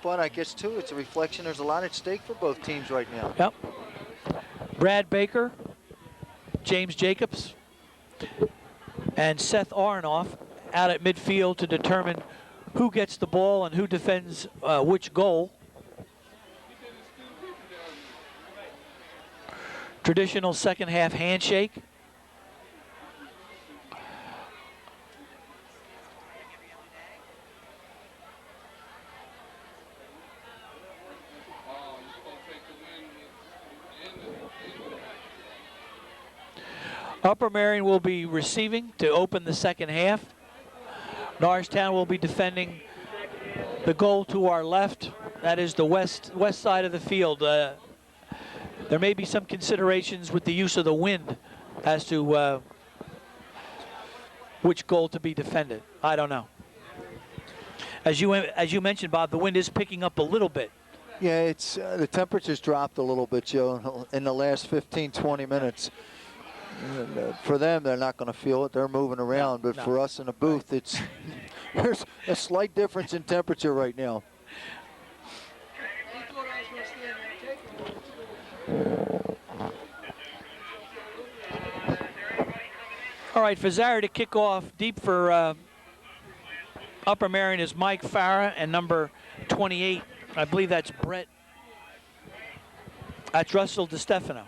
but I guess, too, it's a reflection. There's a lot at stake for both teams right now. Yep. Brad Baker, James Jacobs, and Seth Aronoff out at midfield to determine who gets the ball and who defends which goal. Traditional second half handshake. Upper Merion will be receiving to open the second half. Norristown will be defending the goal to our left. That is the west side of the field. There may be some considerations with the use of the wind as to which goal to be defended. I don't know. As you mentioned, Bob, the wind is picking up a little bit. Yeah, it's the temperature's dropped a little bit, Joe, in the last 15, 20 minutes. For them, they're not going to feel it. They're moving around. But for us in the booth, it's there's a slight difference in temperature right now. All right, Fazari to kick off. Deep for Upper Merion is Mike Farah, and number 28, I believe that's Brett. That's Russell DeStefano.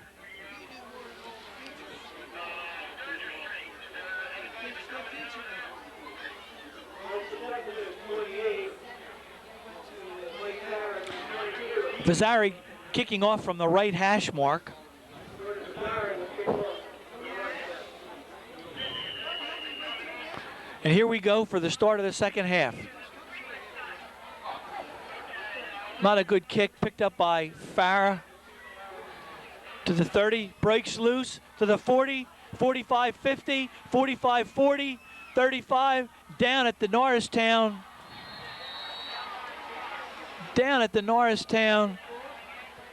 Fazari kicking off from the right hash mark. And here we go for the start of the second half. Not a good kick, picked up by Farah. To the 30, breaks loose, to the 40, 45, 50, 45, 40, 35, down at the Norristown. Down at the Norristown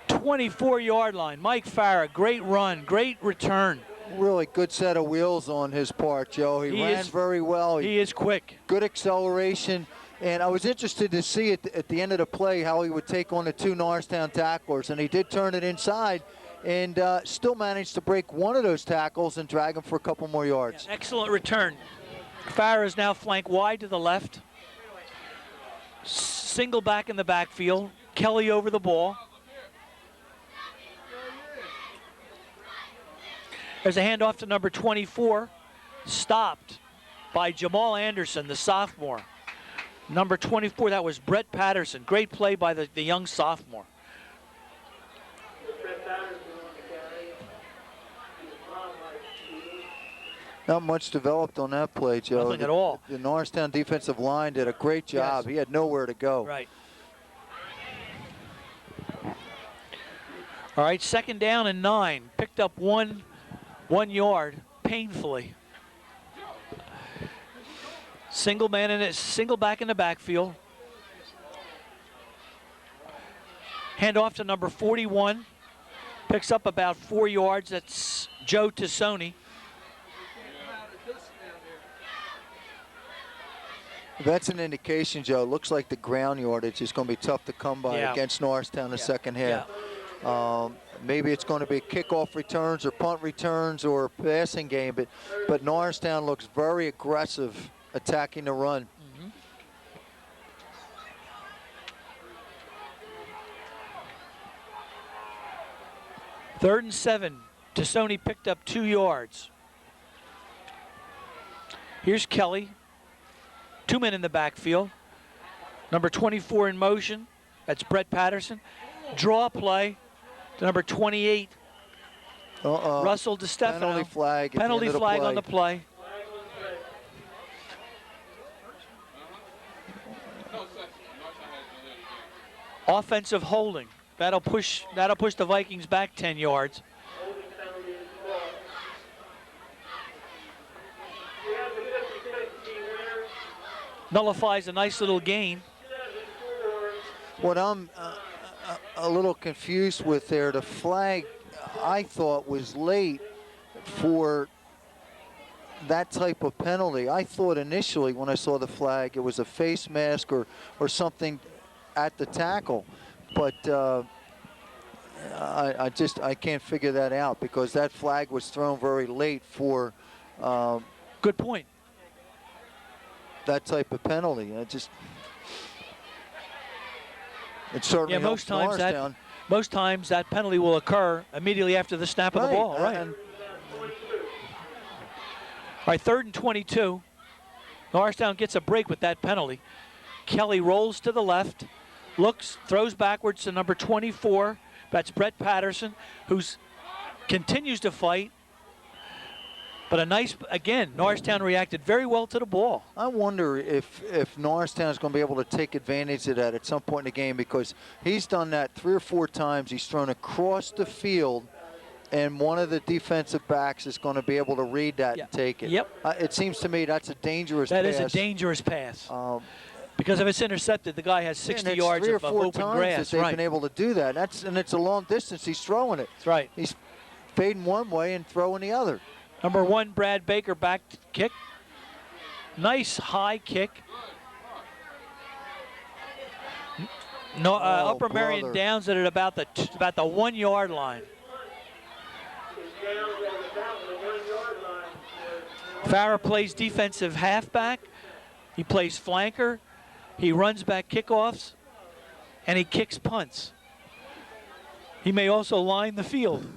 24-yard line. Mike Farah, great run, great return. Really good set of wheels on his part, Joe. He ran very well. He is quick. Good acceleration. And I was interested to see at the end of the play how he would take on the two Norristown tacklers. And he did turn it inside and still managed to break one of those tackles and drag him for a couple more yards. Yeah, excellent return. Farah is now flank wide to the left. Single back in the backfield. Kelly over the ball. There's a handoff to number 24. Stopped by Jamal Anderson, the sophomore. Number 24, that was Brett Patterson. Great play by the young sophomore. Not much developed on that play, Joe. Nothing at all. The Norristown defensive line did a great job. Yes. He had nowhere to go. Right. All right, second down and 9. Picked up one yard painfully. Single man in it, single back in the backfield. Hand off to number 41. Picks up about 4 yards. That's Joe Tassoni. That's an indication, Joe. It looks like the ground yardage is going to be tough to come by against Norristown in the second half. Yeah. Maybe it's going to be kickoff returns or punt returns or passing game, but Norristown looks very aggressive attacking the run. Mm-hmm. Third and 7. Tassoni picked up 2 yards. Here's Kelly. 2 men in the backfield. Number 24 in motion. That's Brett Patterson. Draw play to number 28. Russell DeStefano. Penalty flag. Penalty flag on the play. Offensive holding. That'll push the Vikings back 10 yards. Nullifies a nice little gain. What I'm a little confused with there, the flag I thought was late for that type of penalty. I thought initially when I saw the flag it was a face mask or something at the tackle. But I can't figure that out because that flag was thrown very late for good point. That type of penalty. It certainly helps Norristown. Most times that penalty will occur immediately after the snap of the ball. Right. All right, 3rd and 22. Norristown gets a break with that penalty. Kelly rolls to the left, looks, throws backwards to number 24. That's Brett Patterson, who continues to fight. But again, Norristown reacted very well to the ball. I wonder if Norristown is going to be able to take advantage of that at some point in the game, because he's done that 3 or 4 times. He's thrown across the field, and one of the defensive backs is going to be able to read that and take it. Yep. It seems to me that's a dangerous pass. That is a dangerous pass. Because if it's intercepted, the guy has 60 yards of open grass. They've been able to do that. And it's a long distance. He's throwing it. That's right. He's fading one way and throwing the other. Number 1, Brad Baker, back kick. Nice high kick. Upper Merion downs it at about the 1 yard line. Farah plays defensive halfback. He plays flanker. He runs back kickoffs, and he kicks punts. He may also line the field.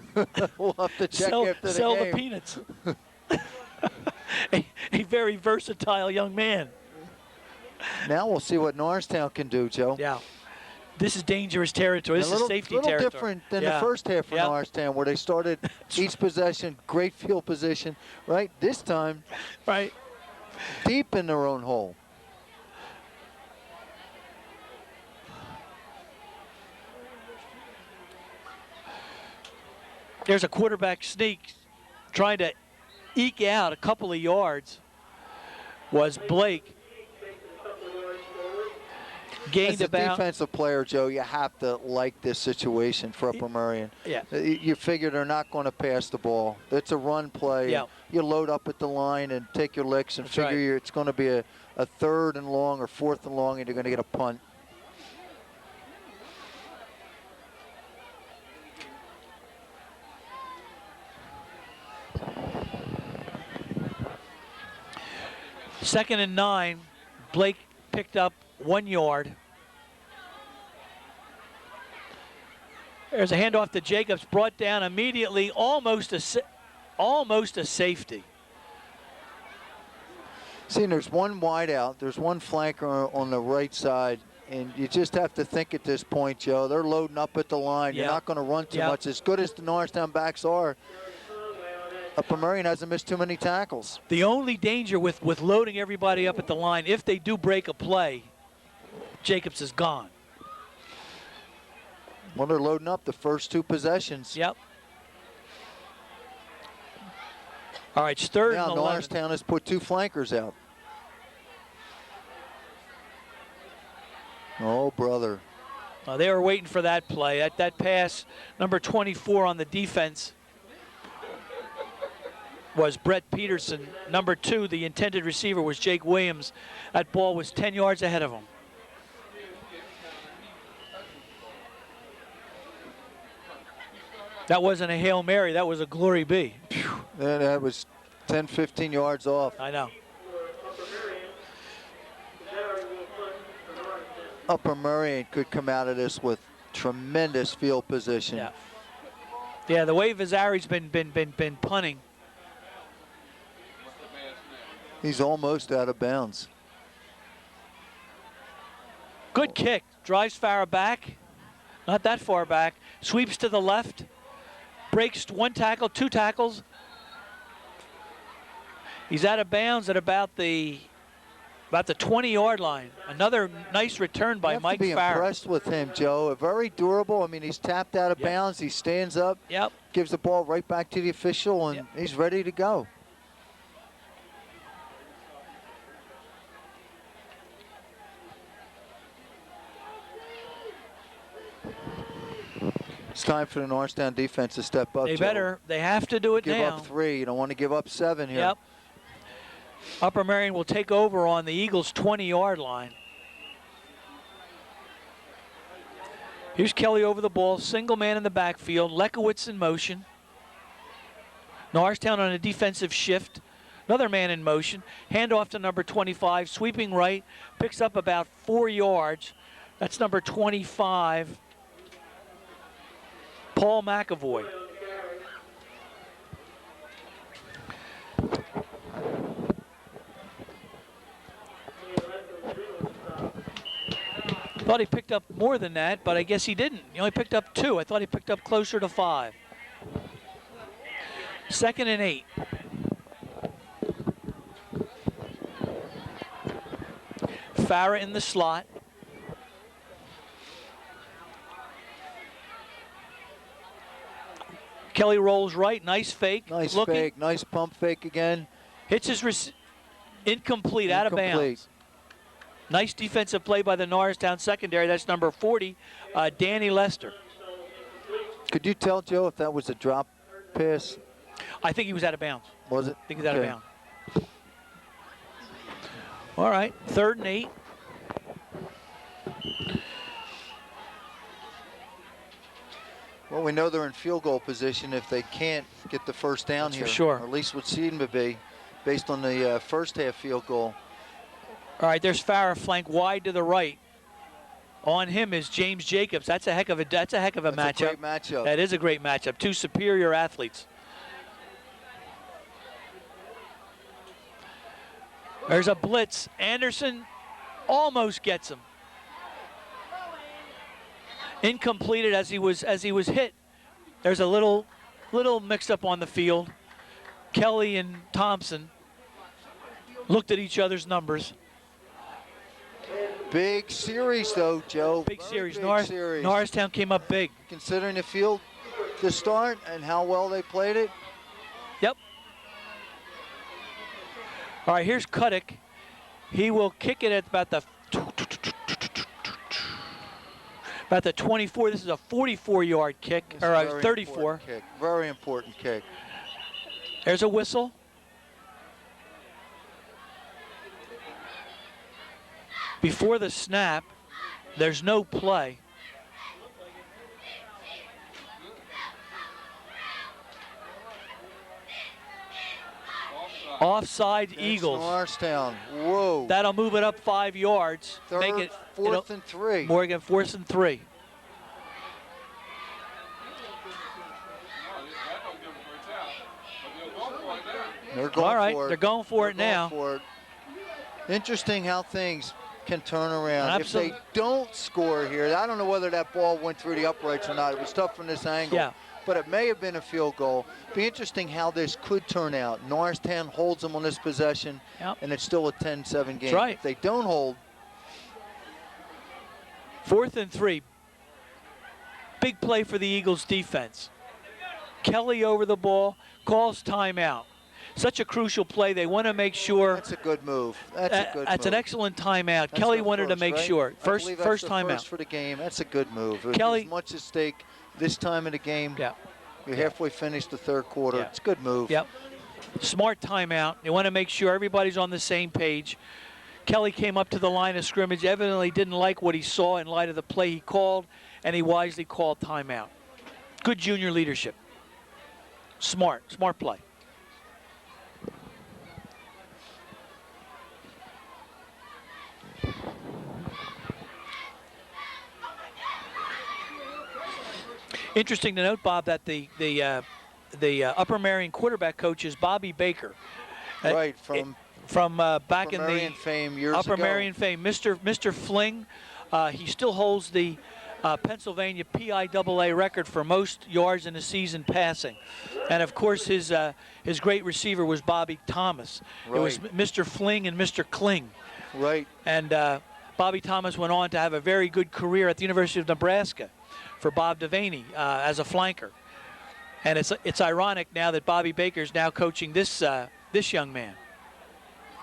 We'll have to check after the sell game. The peanuts. a very versatile young man. Now we'll see what Norristown can do, Joe. Yeah. This is dangerous territory. This is safety territory. A little different than the first half for Norristown, where they started each possession, great field position. Right? This time, deep in their own hole. There's a quarterback sneak trying to eke out a couple of yards. Was Blake. Gained As a defensive player, Joe, you have to like this situation for Upper Merion. Yeah. You figure they're not going to pass the ball. It's a run play. Yeah. You load up at the line and take your licks and figure it's going to be a 3rd and long or 4th and long, and you're going to get a punt. Second and 9, Blake picked up 1 yard. There's a handoff to Jacobs, brought down immediately, almost a safety. See, there's one wide out, there's one flanker on the right side, and you just have to think at this point, Joe, they're loading up at the line. You're not going to run too much. As good as the Norristown backs are, Upper Merion hasn't missed too many tackles. The only danger with loading everybody up at the line, if they do break a play, Jacobs is gone. Well, they're loading up the first 2 possessions. Yep. All right, it's 3rd and 11. Now Norristown has put 2 flankers out. Oh, brother. They were waiting for that play. That pass, number 24 on the defense, was Brett Peterson. Number 2, the intended receiver, was Jake Williams. That ball was 10 yards ahead of him. That wasn't a Hail Mary, that was a Glory Be. That was 10, 15 yards off. I know. Upper Merion could come out of this with tremendous field position. Yeah, the way Vazari's been punting. He's almost out of bounds. Good kick. Drives Farah back. Not that far back. Sweeps to the left. Breaks 1 tackle, 2 tackles. He's out of bounds at about the 20-yard line. Another nice return by Mike Farah. You have to be impressed with him, Joe. Very durable. I mean, he's tapped out of bounds. He stands up. Gives the ball right back to the official, and he's ready to go. It's time for the Norristown defense to step up. They have to do it now. Give up 3. You don't want to give up 7 here. Yep. Upper Merion will take over on the Eagles' 20-yard line. Here's Kelly over the ball, single man in the backfield, Lekowitz in motion. Norristown on a defensive shift. Another man in motion. Handoff to number 25, sweeping right, picks up about 4 yards. That's number 25, Paul McAvoy. Thought he picked up more than that, but I guess he didn't. He only picked up 2. I thought he picked up closer to 5. 2nd and 8. Farah in the slot. Kelly rolls right, nice fake. Nice fake, nice pump fake again. Hits his incomplete, out of bounds. Nice defensive play by the Norristown secondary. That's number 40, Danny Lester. Could you tell, Joe, if that was a drop pass? I think he was out of bounds. Was it? I think he was out of bounds. All right, 3rd and 8. Well, we know they're in field goal position if they can't get the first down here. For sure. Or at least would seem to be, based on the first half field goal. All right, there's Farah flank wide to the right. On him is James Jacobs. That's a heck of a matchup. That's a great matchup. That is a great matchup. 2 superior athletes. There's a blitz. Anderson almost gets him. Incompleted as he was hit. There's a little mixed up on the field. Kelly and Thompson looked at each other's numbers. Big series, though, Joe. Big series. Norristown came up big. Considering the field to start and how well they played it. Yep. All right, here's Kuddick. He will kick it at about the 24. This is a 44-yard kick, or a 34. Kick. Very important kick. There's a whistle. Before the snap, there's no play. Offside, Eagles. Norristown. Whoa. That'll move it up 5 yards. Make it 4th and 3. Morgan, 4th and 3. They're going All right, for it. they're going for it now. For it. Interesting how things can turn around. Absolutely. If they don't score here, I don't know whether that ball went through the uprights or not. It was tough from this angle. Yeah. But it may have been a field goal. Be interesting how this could turn out. Norristown holds them on this possession, and it's still a 10-7 game. That's right. If they don't hold. 4th and 3. Big play for the Eagles defense. Kelly over the ball, calls timeout. Such a crucial play. They want to make sure. That's a good move. That's an excellent timeout. Kelly wanted to make sure. First timeout. First for the game. That's a good move. Kelly, as much at stake this time of the game. Yeah. You're halfway finished the 3rd quarter. Yeah. It's a good move. Yep. Smart timeout. They want to make sure everybody's on the same page. Kelly came up to the line of scrimmage, evidently didn't like what he saw in light of the play he called, and he wisely called timeout. Good junior leadership. Smart play. Interesting to note, Bob, that the Upper Merion quarterback coach is Bobby Baker. Right, from back in Merion the fame years Upper ago. Merion fame. Mr. Fling, he still holds the Pennsylvania PIAA record for most yards in a season passing. And, of course, his great receiver was Bobby Thomas. Right. It was Mr. Fling and Mr. Kling. Right. And Bobby Thomas went on to have a very good career at the University of Nebraska for Bob Devaney as a flanker. And it's ironic now that Bobby Baker's now coaching this young man.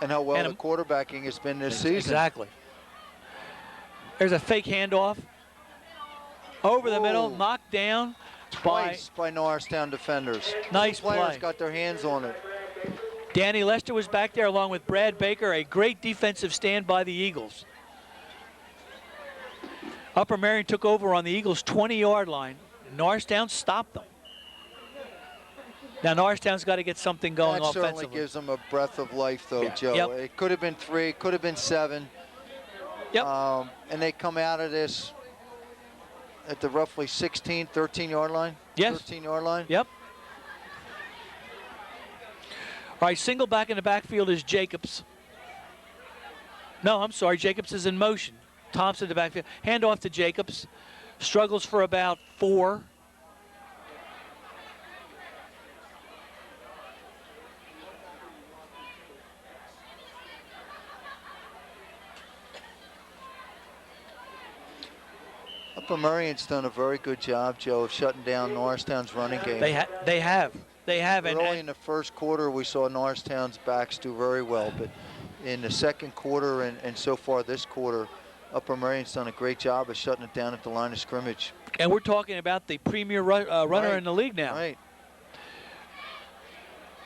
And how well the quarterbacking has been this season. Exactly. There's a fake handoff. Over the middle, knocked down Twice by Norristown defenders. Nice players play. got their hands on it. Danny Lester was back there along with Brad Baker. A great defensive stand by the Eagles. Upper Merion took over on the Eagles' 20-yard line. Norristown stopped them. Now Norristown's got to get something going offensively. That certainly gives them a breath of life, though, Joe. Yep. It could have been 3, could have been 7. Yep. And they come out of this at the roughly 16, 13-yard line? Yes. 13-yard line? Yep. All right, single back in the backfield is Jacobs. No, I'm sorry, Jacobs is in motion. Thompson in the backfield. Hand off to Jacobs. Struggles for about 4. Upper Merion's done a very good job, Joe, of shutting down Norristown's running game. They have. Early in the first quarter, we saw Norristown's backs do very well, but in the second quarter and so far this quarter, Upper Merion's done a great job of shutting it down at the line of scrimmage. And we're talking about the premier runner in the league now. Right.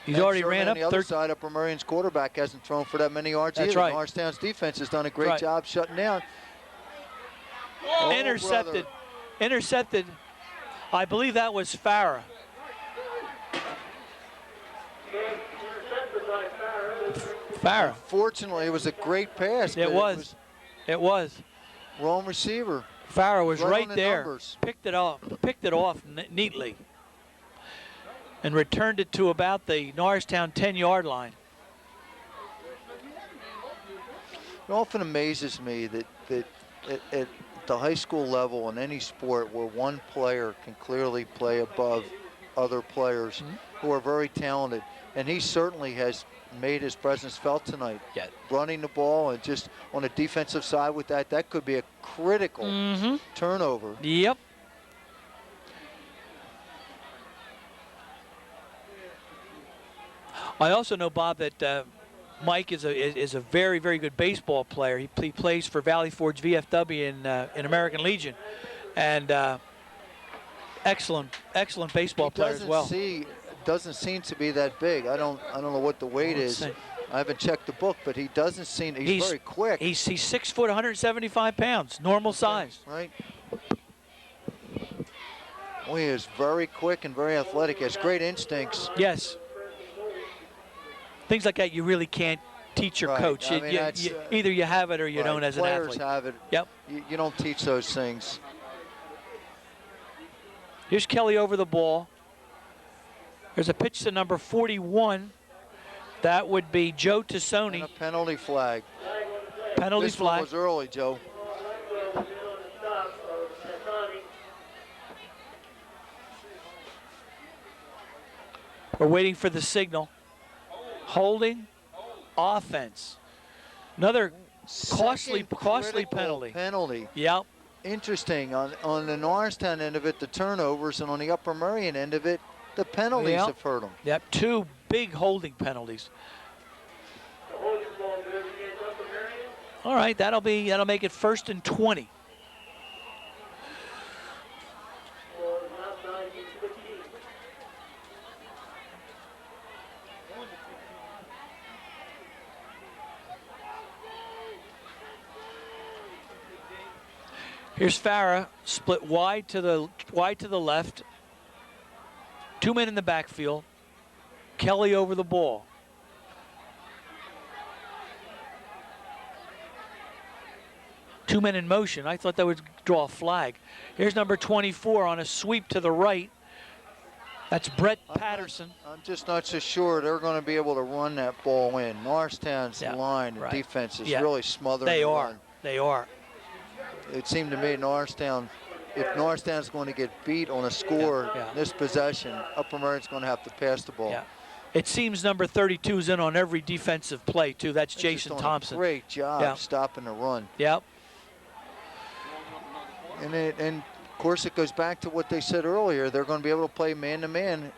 He's already ran up. On the other side, Upper Merion's quarterback hasn't thrown for that many yards either. Right. Norristown's defense has done a great job shutting down. Oh, intercepted. I believe that was Farah. Fortunately, it was a great pass. It was. Wrong receiver. Farah was right there. Numbers. Picked it off neatly, and returned it to about the Norristown 10-yard line. It often amazes me that at the high school level in any sport where one player can clearly play above other players who are very talented, and he certainly has made his presence felt tonight. Yeah. Running the ball and just on the defensive side with that could be a critical turnover. Yep. I also know, Bob, that Mike is a very, very good baseball player. He plays for Valley Forge VFW in American Legion, and excellent baseball player as well. Doesn't seem to be that big. I don't know what the weight is. I haven't checked the book, but he doesn't seem. He's very quick. He's 6 foot, 175 pounds, normal size. Right. Well, he is very quick and very athletic. He has great instincts. Yes. Things like that you really can't teach your coach. I mean, either you have it or you don't as an athlete. Players have it. Yep. You don't teach those things. Here's Kelly over the ball. There's a pitch to number 41. That would be Joe Tassoni. And a penalty flag. Penalty flag. This one was early, Joe. We're waiting for the signal. Holding offense. Another costly penalty. Yep. Interesting. On the Norristown end of it, the turnovers, and on the Upper Merion end of it, the penalties have hurt them. Yep, 2 big holding penalties. All right, that'll make it 1st and 20. Here's Farah, split wide to the left. 2 men in the backfield. Kelly over the ball. Two men in motion. I thought that would draw a flag. Here's number 24 on a sweep to the right. That's Brett Patterson. I'm just not so sure they're going to be able to run that ball in. Norristown's line and defense is really smothering the run. They are. It seemed to me Norristown, if Norristown's going to get beat on a score this possession, Upper Merion's going to have to pass the ball. Yeah. It seems number 32 is in on every defensive play, too. That's Jason Thompson. Great job stopping the run. Yep. And of course, it goes back to what they said earlier. They're going to be able to play man-to-man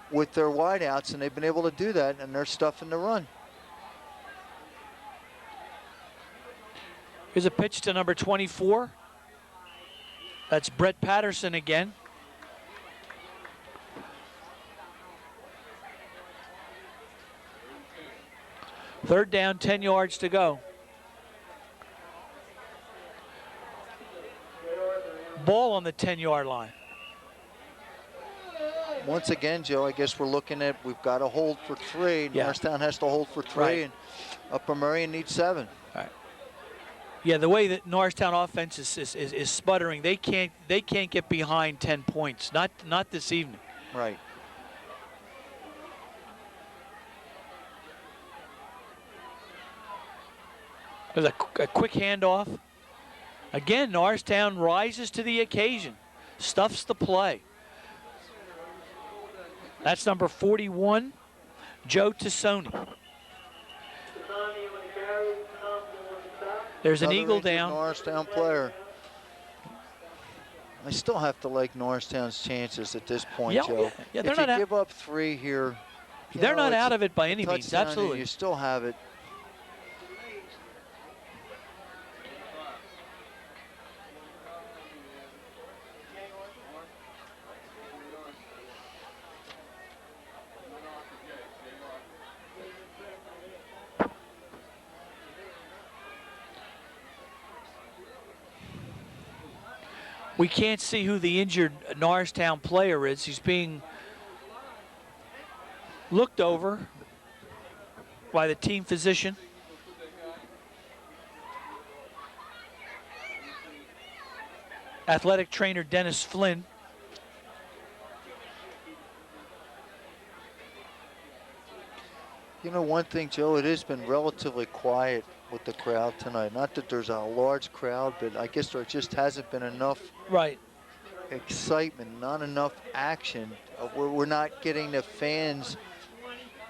with their wideouts, and they've been able to do that, and they're stuffing the run. Here's a pitch to number 24. That's Brett Patterson again. Third down, 10 yards to go. Ball on the 10-yard line. Once again, Joe, I guess we're looking at, we've got to hold for 3. Yeah. Norristown has to hold for 3, Right. and Upper Merion needs 7. All right. Yeah, the way that Norristown offense is sputtering, they can't get behind 10 points. Not this evening. Right. There's a quick handoff. Again, Norristown rises to the occasion, stuffs the play. That's number 41, Joe Tassoni. There's an eagle down. Norristown player. I still have to like Norristown's chances at this point, Joe. Yeah, if you give up 3 here, they're not out of it by any means. Absolutely. You still have it. We can't see who the injured Norristown player is. He's being looked over by the team physician. Athletic trainer Dennis Flynn. You know, one thing, Joe, it has been relatively quiet with the crowd tonight. Not that there's a large crowd, but I guess there just hasn't been enough excitement, not enough action. We're not getting the fans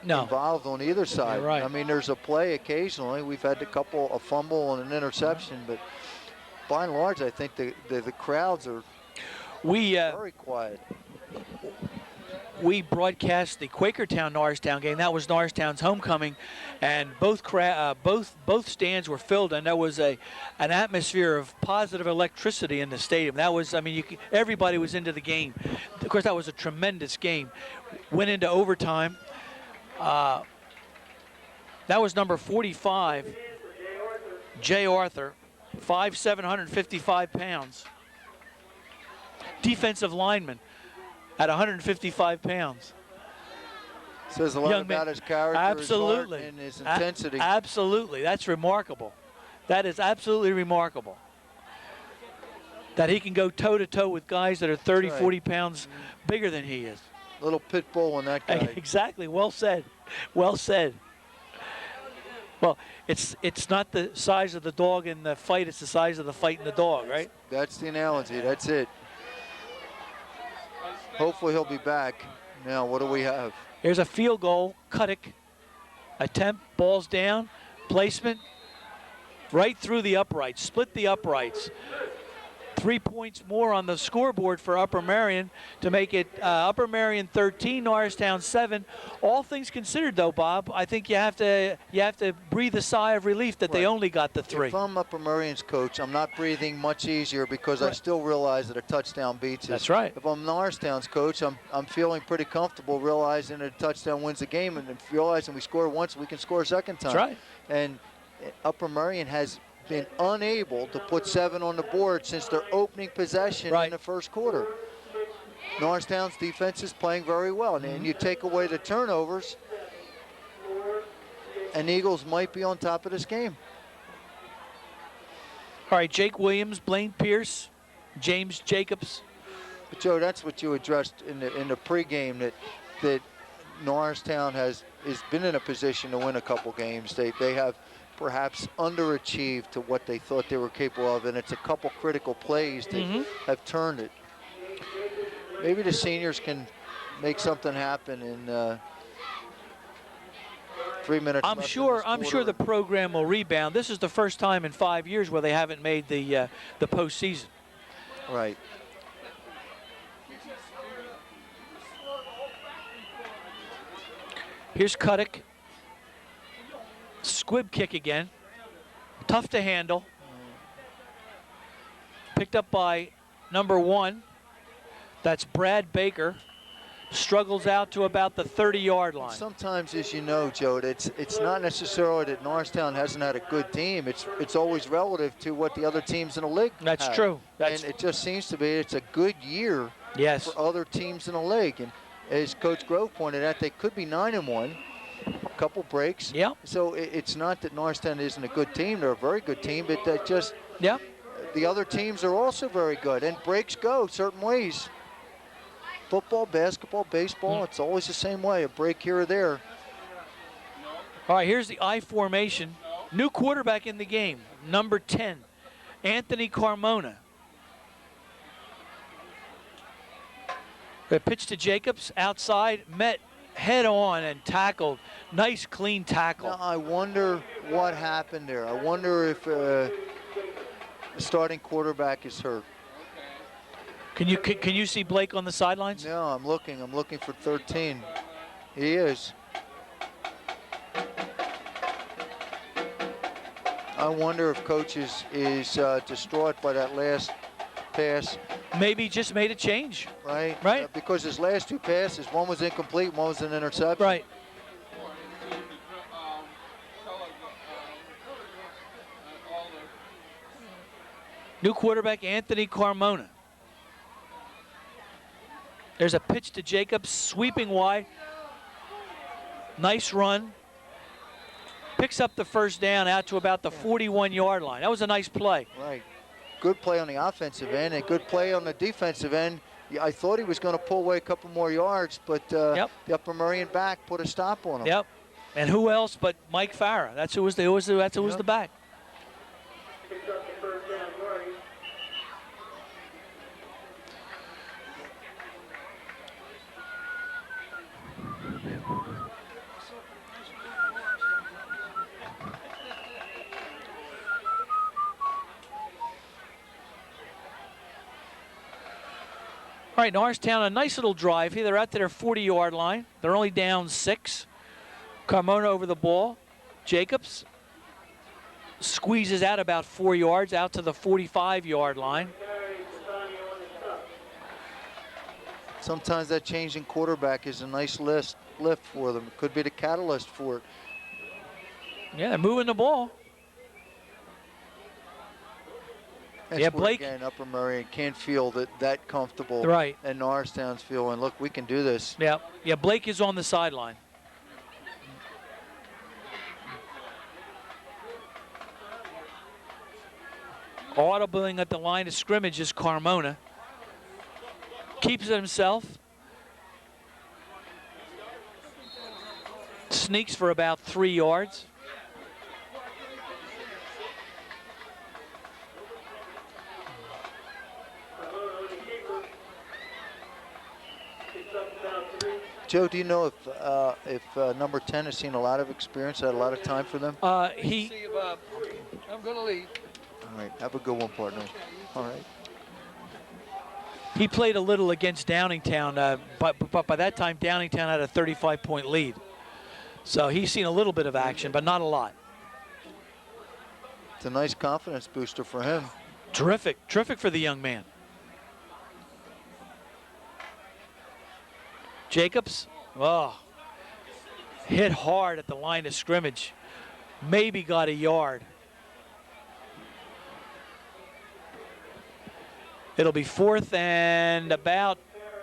involved on either side. Right. I mean, there's a play occasionally. We've had a fumble and an interception, but by and large, I think the crowds are very quiet. We broadcast the Quakertown Norristown game. That was Norristown's homecoming, and both stands were filled, and there was an atmosphere of positive electricity in the stadium. That was, I mean, everybody was into the game. Of course, that was a tremendous game. Went into overtime. That was number 45, Jay Arthur, 5'7", 155 pounds. Defensive lineman at 155 pounds. Says a lot about his character, his heart, and his intensity. Absolutely, that's remarkable. That is absolutely remarkable. That he can go toe-to-toe with guys that are 30, 40 pounds bigger than he is. Little pit bull in that guy. Exactly, well said, well said. Well, it's not the size of the dog in the fight, it's the size of the fight in the dog, right? That's the analogy, that's it. Hopefully he'll be back. Now, what do we have? Here's a field goal, Kuddick. Attempt, ball's down, placement, right through the uprights, split the uprights. 3 points more on the scoreboard for Upper Merion to make it Upper Merion 13, Norristown 7. All things considered, though, Bob, I think you have to breathe a sigh of relief that they only got the 3. If I'm Upper Merion's coach, I'm not breathing much easier because I still realize that a touchdown beats us. That's right. If I'm Norristown's coach, I'm feeling pretty comfortable realizing that a touchdown wins the game, and realizing we score once, we can score a second time. That's right. And Upper Merion has been unable to put 7 on the board since their opening possession in the first quarter. Norristown's defense is playing very well, and you take away the turnovers, and Eagles might be on top of this game. All right, Jake Williams, Blaine Pierce, James Jacobs. But Joe, that's what you addressed in the pregame, that Norristown has been in a position to win a couple games. They have perhaps underachieved to what they thought they were capable of, and it's a couple critical plays that have turned it. Maybe the seniors can make something happen in 3 minutes. I'm sure the program will rebound. This is the first time in 5 years where they haven't made the postseason. Right. Here's Kuddick. Squib kick again. Tough to handle. Picked up by number 1. That's Brad Baker. struggles out to about the 30-yard line. Sometimes, as you know, Joe, it's not necessarily that Norristown hasn't had a good team. It's always relative to what the other teams in the league That's have. true. And it just seems to be it's a good year for other teams in the league. And as Coach Grove pointed out, they could be 9-1, a couple breaks. Yeah. So it's not that Norristown isn't a good team. They're a very good team, but that just the other teams are also very good. And breaks go certain ways. Football, basketball, baseball, it's always the same way, a break here or there. All right, here's the I formation. New quarterback in the game, number 10, Anthony Carmona. The pitch to Jacobs, outside, met head on and tackled. Nice, clean tackle. Now, I wonder what happened there. I wonder if the starting quarterback is hurt. Can you see Blake on the sidelines? No, I'm looking for 13. He is. I wonder if Coach is distraught by that last pass. Maybe just made a change. Right. Right. Because his last two passes, one was incomplete, one was an interception. Right. New quarterback Anthony Carmona. There's a pitch to Jacobs, sweeping wide. Nice run. Picks up the first down out to about the 41-yard line. That was a nice play. Right. Good play on the offensive end and good play on the defensive end. I thought he was going to pull away a couple more yards, but the upper Merion back put a stop on him. Yep. And who else but Mike Farah? That's who was the back. All right, Norristown, a nice little drive here. They're out to their 40-yard line. They're only down 6. Carmona over the ball. Jacobs squeezes out about 4 yards out to the 45-yard line. Sometimes that change in quarterback is a nice lift for them. It could be the catalyst for it. Yeah, they're moving the ball. That's Blake. Again, Upper Merion can't feel that comfortable. Right. And Norristown's feeling, look, we can do this. Yeah. Yeah. Blake is on the sideline. Audibling at the line of scrimmage is Carmona. Keeps it himself. Sneaks for about 3 yards. Joe, do you know if number 10 has seen a lot of experience, had a lot of time for them? See you, Bob. I'm going to leave. All right, have a good one, partner. All right. He played a little against Downingtown, but by that time, Downingtown had a 35-point lead. So he's seen a little bit of action, but not a lot. It's a nice confidence booster for him. Terrific for the young man. Jacobs, hit hard at the line of scrimmage. Maybe got a yard. It'll be 4th and about,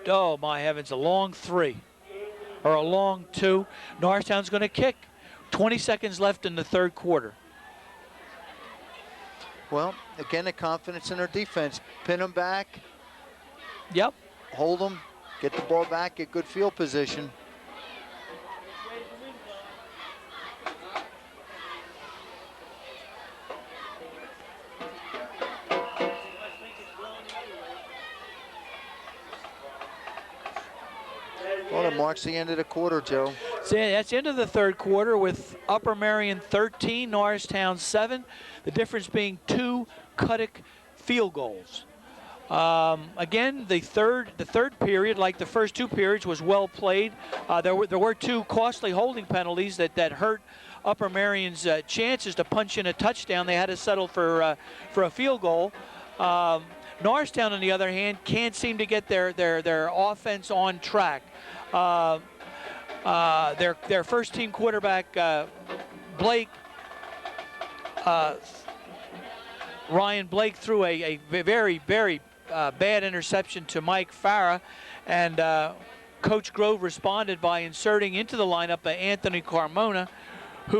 oh my heavens, a long 3 or a long 2. Norristown's going to kick. 20 seconds left in the 3rd quarter. Well, again, the confidence in their defense. Pin them back. Yep. Hold them. Get the ball back, get good field position. Well, it marks the end of the quarter, Joe. So that's the end of the 3rd quarter with Upper Merion 13, Norristown 7. The difference being 2 Cuddick field goals. Again, the third period, like the first 2 periods, was well played. There were 2 costly holding penalties that hurt Upper Merion's chances to punch in a touchdown. They had to settle for a field goal. Norristown, on the other hand, can't seem to get their offense on track. Their first team quarterback, Blake, Ryan Blake, threw a very, very bad interception to Mike Farah, and Coach Grove responded by inserting into the lineup Anthony Carmona,